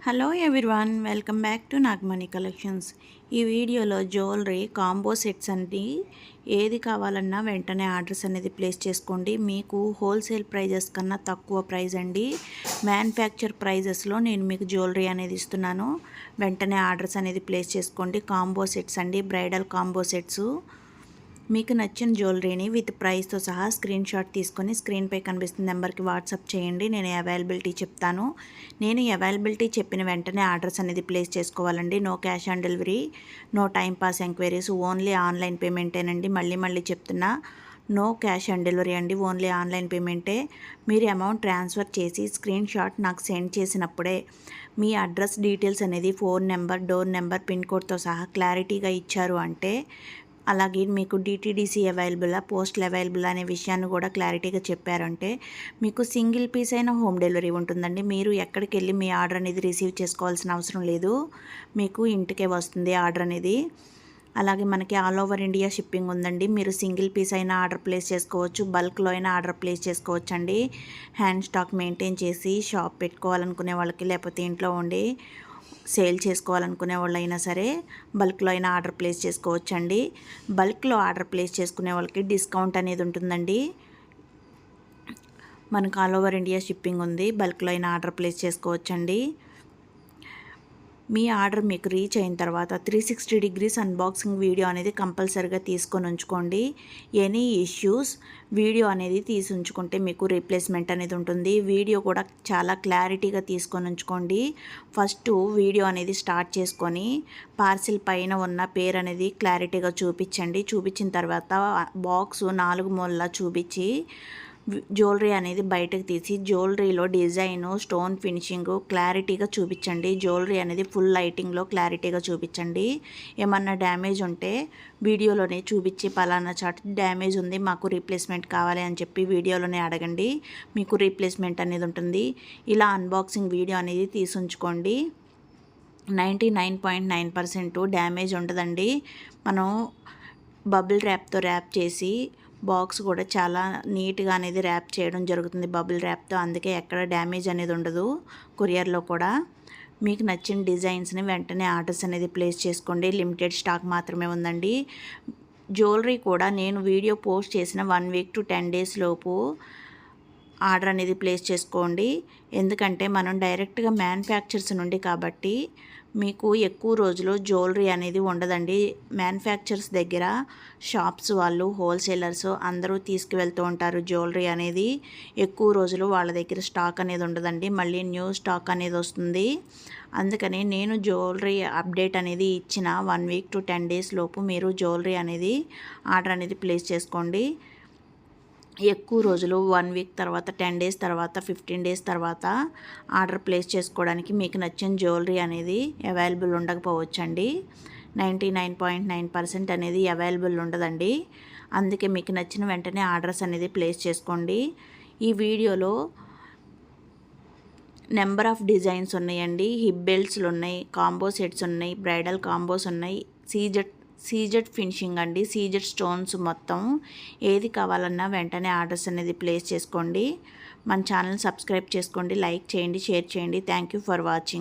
Hello everyone, welcome back to Nagamani collections. ఈ వీడియోలో jewellery combo sets అండి. ఏది కావాలన్నా వెంటనే ఆర్డర్స్ అనేది ప్లేస్ చేసుకోండి. మీకు హోల్సేల్ ప్రైజెస్ కన్నా తక్కువ ప్రైస్ అండి. మ్యానుఫ్యాక్చర్ ప్రైజెస్లో నేను మీకు జ్యువెలరీ అనేది ఇస్తున్నాను. వెంటనే ఆర్డర్స్ అనేది ప్లేస్ చేసుకోండి. కాంబో సెట్స్ అండి, బ్రైడల్ కాంబో సెట్స్. మీకు నచ్చిన జ్యువెలరీని విత్ ప్రైస్తో సహా స్క్రీన్ షాట్ తీసుకొని స్క్రీన్పై కనిపిస్తున్న నెంబర్కి వాట్సాప్ చేయండి. నేను అవైలబిలిటీ చెప్తాను. నేను అవైలబిలిటీ చెప్పిన వెంటనే ఆర్డర్స్ అనేది ప్లేస్ చేసుకోవాలండి. No cash on delivery, no time pass enquiries, only online పేమెంటేనండి. మళ్ళీ చెప్తున్నా, నో క్యాష్ ఆన్ డెలివరీ అండి, ఓన్లీ ఆన్లైన్ పేమెంటే. మీరు అమౌంట్ ట్రాన్స్ఫర్ చేసి స్క్రీన్ షాట్ నాకు సెండ్ చేసినప్పుడే మీ అడ్రస్ డీటెయిల్స్ అనేది phone number, door number, pin కోడ్తో సహా క్లారిటీగా ఇచ్చారు అంటే, అలాగే మీకు డిటీడీసీ అవైలబుల్, పోస్టల్ అవైలబుల్ అనే విషయాన్ని కూడా క్లారిటీగా చెప్పారంటే మీకు సింగిల్ పీస్ అయినా హోమ్ డెలివరీ ఉంటుందండి. మీరు ఎక్కడికి వెళ్ళి మీ ఆర్డర్ అనేది రిసీవ్ చేసుకోవాల్సిన అవసరం లేదు. మీకు ఇంటికే వస్తుంది ఆర్డర్ అనేది. అలాగే మనకి ఆల్ ఓవర్ ఇండియా షిప్పింగ్ ఉందండి. మీరు సింగిల్ పీస్ అయినా ఆర్డర్ ప్లేస్ చేసుకోవచ్చు, బల్క్లో అయినా ఆర్డర్ ప్లేస్ చేసుకోవచ్చు అండి. హ్యాండ్ స్టాక్ మెయింటైన్ చేసి షాప్ పెట్టుకోవాలనుకునే వాళ్ళకి, లేకపోతే ఇంట్లో ఉండి సేల్ చేసుకోవాలనుకునే వాళ్ళైనా సరే బల్క్లో అయినా ఆర్డర్ ప్లేస్ చేసుకోవచ్చండి. బల్క్లో ఆర్డర్ ప్లేస్ చేసుకునే వాళ్ళకి డిస్కౌంట్ అనేది ఉంటుందండి. మనకు ఆల్ ఓవర్ ఇండియా షిప్పింగ్ ఉంది. బల్క్లో అయినా ఆర్డర్ ప్లేస్ చేసుకోవచ్చండి. మీ ఆర్డర్ మీకు రీచ్ అయిన తర్వాత 360 డిగ్రీస్ అన్బాక్సింగ్ వీడియో అనేది కంపల్సరీగా తీసుకొని ఉంచుకోండి. ఎనీ ఇష్యూస్ వీడియో అనేది తీసి ఉంచుకుంటే మీకు రీప్లేస్మెంట్ అనేది ఉంటుంది. వీడియో కూడా చాలా క్లారిటీగా తీసుకొని ఉంచుకోండి. ఫస్ట్ వీడియో అనేది స్టార్ట్ చేసుకొని పార్సిల్ పైన ఉన్న పేరు అనేది క్లారిటీగా చూపించండి. చూపించిన తర్వాత బాక్స్ 4 మూలలా చూపించి జ్యువెలరీ అనేది బయటకు తీసి జ్యువెలరీలో డిజైను, స్టోన్ ఫినిషింగ్ క్లారిటీగా చూపించండి. జ్యువెలరీ అనేది ఫుల్ లైటింగ్లో క్లారిటీగా చూపించండి. ఏమన్నా డ్యామేజ్ ఉంటే వీడియోలోనే చూపించి పలానా చాట్ డ్యామేజ్ ఉంది, మాకు రీప్లేస్మెంట్ కావాలి అని చెప్పి వీడియోలోనే అడగండి. మీకు రీప్లేస్మెంట్ అనేది ఉంటుంది. ఇలా అన్బాక్సింగ్ వీడియో అనేది తీసుంచుకోండి. 99.9% డ్యామేజ్ ఉండదండి. మనం బబుల్ ర్యాప్తో ర్యాప్ చేసి బాక్స్ కూడా చాలా నీట్గా అనేది ర్యాప్ చేయడం జరుగుతుంది బబుల్ ర్యాప్తో. అందుకే ఎక్కడ డ్యామేజ్ అనేది ఉండదు. కొరియర్లో కూడా మీకు నచ్చిన డిజైన్స్ని వెంటనే ఆర్డర్స్ అనేది ప్లేస్ చేసుకోండి. లిమిటెడ్ స్టాక్ మాత్రమే ఉందండి. జ్యువెలరీ కూడా నేను వీడియో పోస్ట్ చేసిన 1 వీక్ టు 10 డేస్ లోపు ఆర్డర్ అనేది ప్లేస్ చేసుకోండి. ఎందుకంటే మనం డైరెక్ట్గా మ్యానుఫ్యాక్చర్స్ నుండి కాబట్టి మీకు ఎక్కువ రోజులు జ్యువెలరీ అనేది ఉండదండి. మ్యానుఫ్యాక్చర్స్ దగ్గర షాప్స్ వాళ్ళు, హోల్సేలర్స్ అందరూ తీసుకువెళ్తూ ఉంటారు. జ్యువెలరీ అనేది ఎక్కువ రోజులు వాళ్ళ దగ్గర స్టాక్ అనేది ఉండదండి. మళ్ళీ న్యూ స్టాక్ అనేది వస్తుంది. అందుకని నేను జ్యువెలరీ అప్డేట్ అనేది ఇచ్చిన 1 వీక్ టు 10 డేస్ లోపు మీరు జ్యువెలరీ అనేది ఆర్డర్ అనేది ప్లేస్ చేసుకోండి. ఎక్కువ రోజులు 1 వీక్ తర్వాత, 10 డేస్ తర్వాత, 15 డేస్ తర్వాత ఆర్డర్ ప్లేస్ చేసుకోవడానికి మీకు నచ్చిన జ్యువెలరీ అనేది అవైలబుల్ ఉండకపోవచ్చండి. 99.9% అనేది అవైలబుల్ ఉండదండి. అందుకే మీకు నచ్చిన వెంటనే ఆర్డర్స్ అనేది ప్లేస్ చేసుకోండి. ఈ వీడియోలో నెంబర్ ఆఫ్ డిజైన్స్ ఉన్నాయండి. హిప్ బెల్ట్స్లు ఉన్నాయి, కాంబో సెట్స్ ఉన్నాయి, బ్రైడల్ కాంబోస్ ఉన్నాయి, సీజెడ్ ఫినిషింగ్ అండి, సీజెడ్ స్టోన్స్ మొత్తం. ఏది కావాలన్నా వెంటనే ఆర్డర్స్ అనేది ప్లేస్ చేసుకోండి. మన ఛానల్ సబ్స్క్రైబ్ చేసుకోండి, లైక్ చేయండి, షేర్ చేయండి. Thank you for watching.